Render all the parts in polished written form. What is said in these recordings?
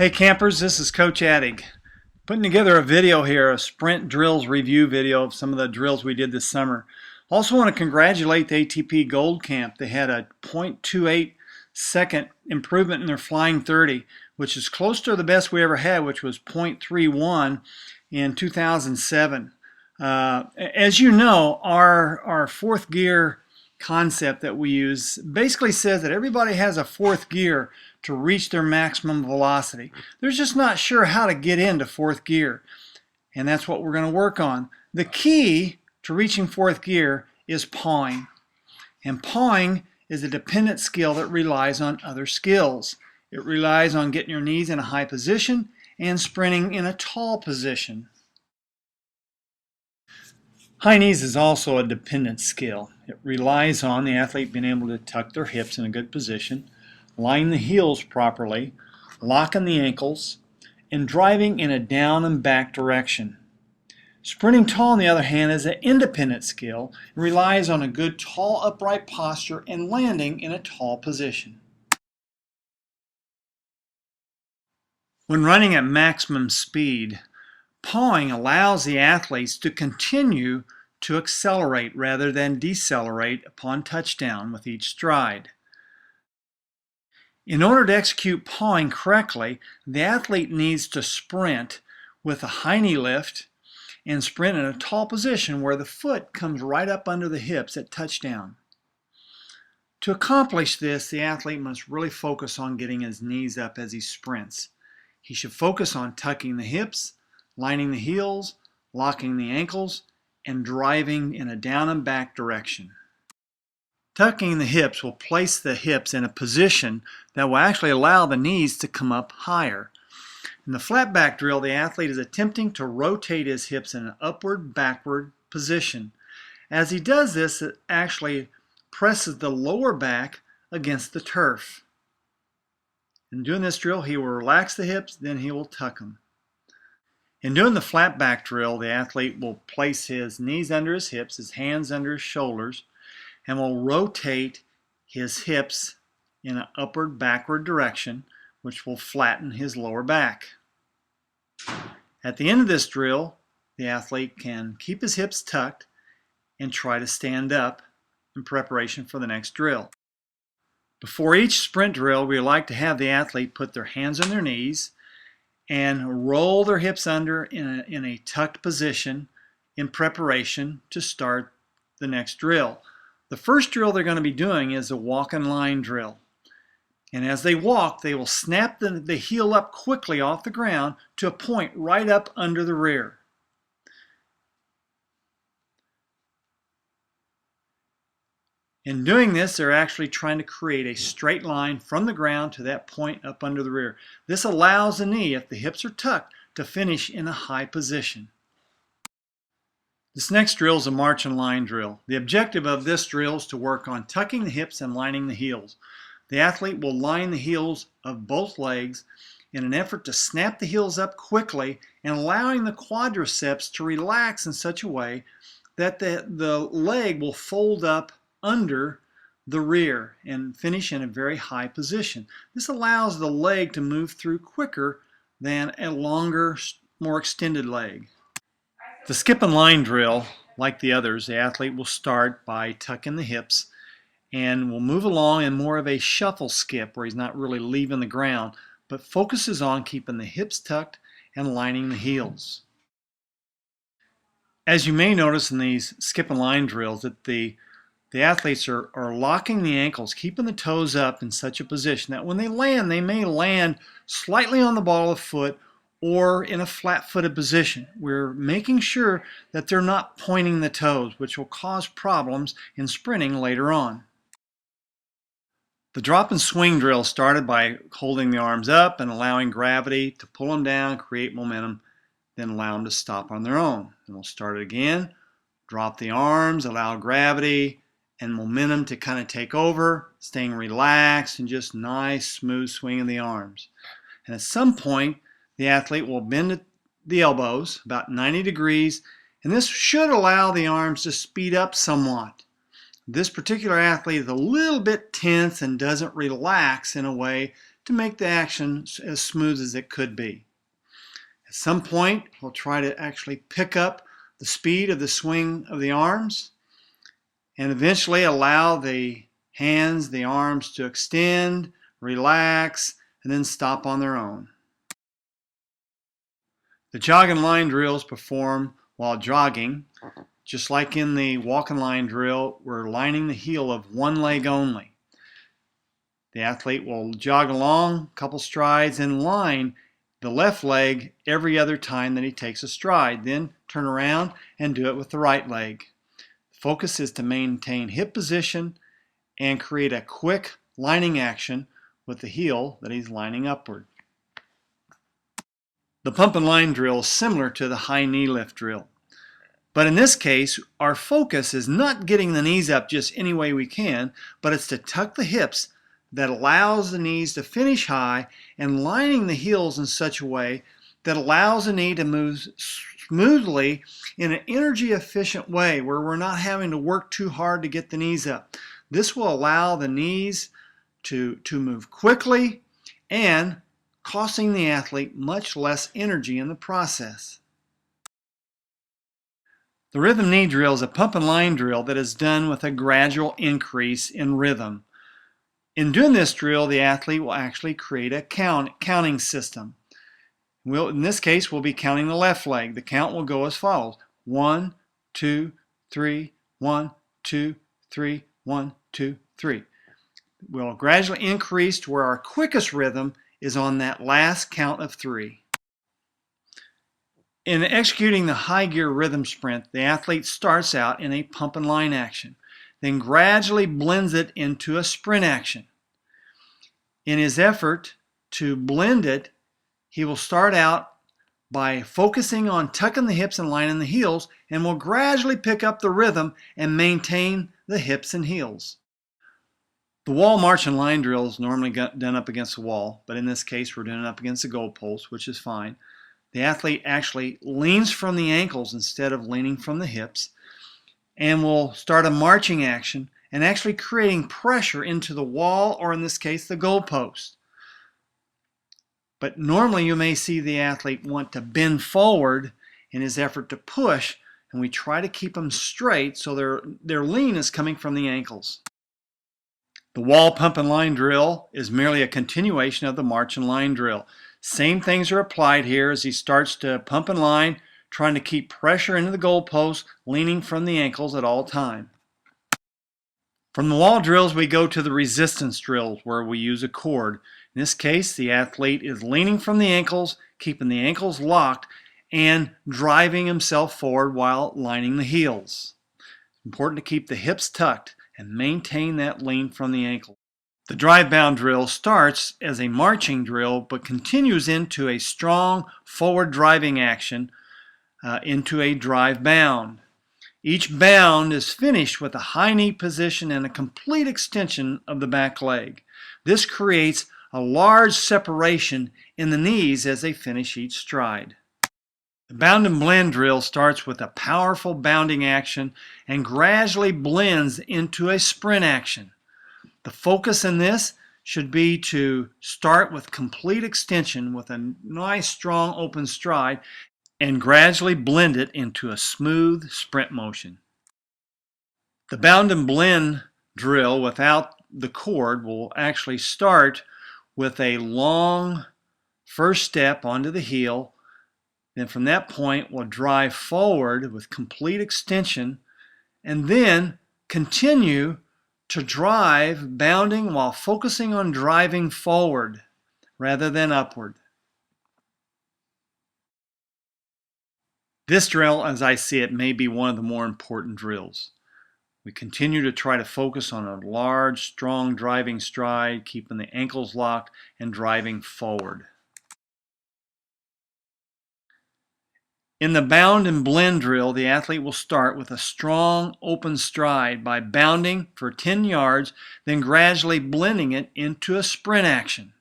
Hey campers, this is Coach Addig. Putting together a video here, a sprint drills review video of some of the drills we did this summer. Also want to congratulate the ATP Gold Camp. They had a 0.28 second improvement in their flying 30, which is close to the best we ever had, which was 0.31 in 2007. As you know, our fourth gear concept that we use basically says that everybody has a fourth gear to reach their maximum velocity. They're just not sure how to get into fourth gear, and that's what we're going to work on. The key to reaching fourth gear is pawing, and pawing is a dependent skill that relies on other skills. It relies on getting your knees in a high position and sprinting in a tall position. High knees is also a dependent skill. It relies on the athlete being able to tuck their hips in a good position, line the heels properly, locking the ankles, and driving in a down and back direction. Sprinting tall, on the other hand, is an independent skill and relies on a good tall upright posture and landing in a tall position. When running at maximum speed, pawing allows the athletes to continue to accelerate rather than decelerate upon touchdown with each stride. In order to execute pawing correctly, the athlete needs to sprint with a high knee lift and sprint in a tall position where the foot comes right up under the hips at touchdown. To accomplish this, the athlete must really focus on getting his knees up as he sprints. He should focus on tucking the hips, lining the heels, locking the ankles, and driving in a down and back direction. Tucking the hips will place the hips in a position that will actually allow the knees to come up higher. In the flat back drill, the athlete is attempting to rotate his hips in an upward-backward position. As he does this, it actually presses the lower back against the turf. In doing this drill, he will relax the hips, then he will tuck them. In doing the flat back drill, the athlete will place his knees under his hips, his hands under his shoulders, and will rotate his hips in an upward-backward direction, which will flatten his lower back. At the end of this drill, the athlete can keep his hips tucked and try to stand up in preparation for the next drill. Before each sprint drill, we like to have the athlete put their hands on their knees and roll their hips under in a tucked position in preparation to start the next drill. The first drill they're going to be doing is a walk and line drill. And as they walk, they will snap the heel up quickly off the ground to a point right up under the rear. In doing this, they're actually trying to create a straight line from the ground to that point up under the rear. This allows the knee, if the hips are tucked, to finish in a high position. This next drill is a march and line drill. The objective of this drill is to work on tucking the hips and lining the heels. The athlete will line the heels of both legs in an effort to snap the heels up quickly and allowing the quadriceps to relax in such a way that the leg will fold up under the rear and finish in a very high position. This allows the leg to move through quicker than a longer, more extended leg. The skip and line drill, like the others, the athlete will start by tucking the hips and will move along in more of a shuffle skip where he's not really leaving the ground, but focuses on keeping the hips tucked and lining the heels. As you may notice in these skip and line drills that the athletes are locking the ankles, keeping the toes up in such a position that when they may land slightly on the ball of the foot or in a flat-footed position. We're making sure that they're not pointing the toes, which will cause problems in sprinting later on. The drop and swing drill started by holding the arms up and allowing gravity to pull them down, create momentum, then allow them to stop on their own. And we'll start it again. Drop the arms, allow gravity and momentum to kind of take over, staying relaxed and just nice, smooth swing of the arms. And at some point, the athlete will bend the elbows about 90 degrees, and this should allow the arms to speed up somewhat. This particular athlete is a little bit tense and doesn't relax in a way to make the action as smooth as it could be. At some point, we'll try to actually pick up the speed of the swing of the arms and eventually allow the hands, the arms to extend, relax, and then stop on their own. The jog and line drills perform while jogging. Just like in the walk and line drill, we're lining the heel of one leg only. The athlete will jog along a couple strides and line the left leg every other time that he takes a stride, then turn around and do it with the right leg. The focus is to maintain hip position and create a quick lining action with the heel that he's lining upward. The pump and line drill is similar to the high knee lift drill. But in this case, our focus is not getting the knees up just any way we can, but it's to tuck the hips that allows the knees to finish high and lining the heels in such a way that allows the knee to move smoothly in an energy efficient way where we're not having to work too hard to get the knees up. This will allow the knees to move quickly and costing the athlete much less energy in the process. The rhythm knee drill is a pump and line drill that is done with a gradual increase in rhythm. In doing this drill, the athlete will actually create a counting system. In this case, we'll be counting the left leg. The count will go as follows: 1, 2, 3, 1, 2, 3, 1, 2, 3. We'll gradually increase to where our quickest rhythm is on that last count of 3. In executing the high gear rhythm sprint, the athlete starts out in a pump and line action, then gradually blends it into a sprint action. In his effort to blend it, he will start out by focusing on tucking the hips and lining the heels, and will gradually pick up the rhythm and maintain the hips and heels. The wall march and line drill is normally done up against the wall, but in this case we're doing it up against the goalpost, which is fine. The athlete actually leans from the ankles instead of leaning from the hips, and will start a marching action and actually creating pressure into the wall, or in this case the goalpost. But normally you may see the athlete want to bend forward in his effort to push, and we try to keep them straight so their lean is coming from the ankles. The wall pump and line drill is merely a continuation of the march and line drill. Same things are applied here as he starts to pump and line, trying to keep pressure into the goalpost, leaning from the ankles at all time. From the wall drills, we go to the resistance drills where we use a cord. In this case, the athlete is leaning from the ankles, keeping the ankles locked, and driving himself forward while lining the heels. It's important to keep the hips tucked and maintain that lean from the ankle. The drive bound drill starts as a marching drill but continues into a strong forward driving action into a drive bound. Each bound is finished with a high knee position and a complete extension of the back leg. This creates a large separation in the knees as they finish each stride. The bound and blend drill starts with a powerful bounding action and gradually blends into a sprint action. The focus in this should be to start with complete extension with a nice strong open stride and gradually blend it into a smooth sprint motion. The bound and blend drill without the cord will actually start with a long first step onto the heel. Then from that point we'll drive forward with complete extension and then continue to drive bounding while focusing on driving forward rather than upward. This drill, as I see it, may be one of the more important drills. We continue to try to focus on a large, strong driving stride, keeping the ankles locked and driving forward. In the bound and blend drill, the athlete will start with a strong open stride by bounding for 10 yards, then gradually blending it into a sprint action.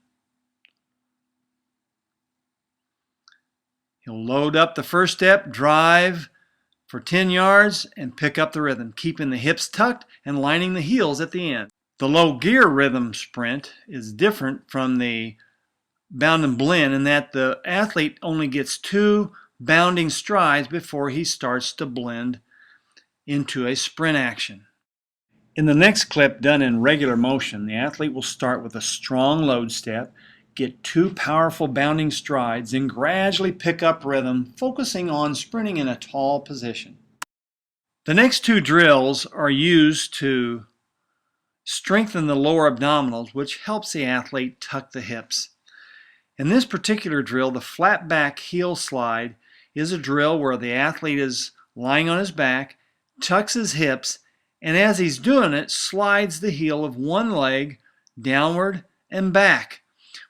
He'll load up the first step, drive for 10 yards, and pick up the rhythm, keeping the hips tucked and lining the heels at the end. The low gear rhythm sprint is different from the bound and blend in that the athlete only gets 2 bounding strides before he starts to blend into a sprint action. In the next clip done in regular motion, the athlete will start with a strong load step, get 2 powerful bounding strides, and gradually pick up rhythm, focusing on sprinting in a tall position. The next 2 drills are used to strengthen the lower abdominals, which helps the athlete tuck the hips. In this particular drill, the flat back heel slide is a drill where the athlete is lying on his back, tucks his hips, and as he's doing it, slides the heel of one leg downward and back.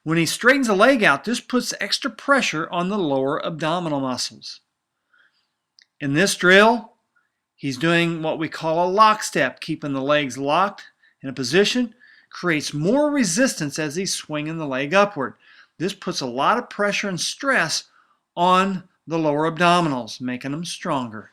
When he straightens the leg out, this puts extra pressure on the lower abdominal muscles. In this drill, he's doing what we call a lock step, keeping the legs locked in a position, creates more resistance as he's swinging the leg upward. This puts a lot of pressure and stress on the lower abdominals, making them stronger.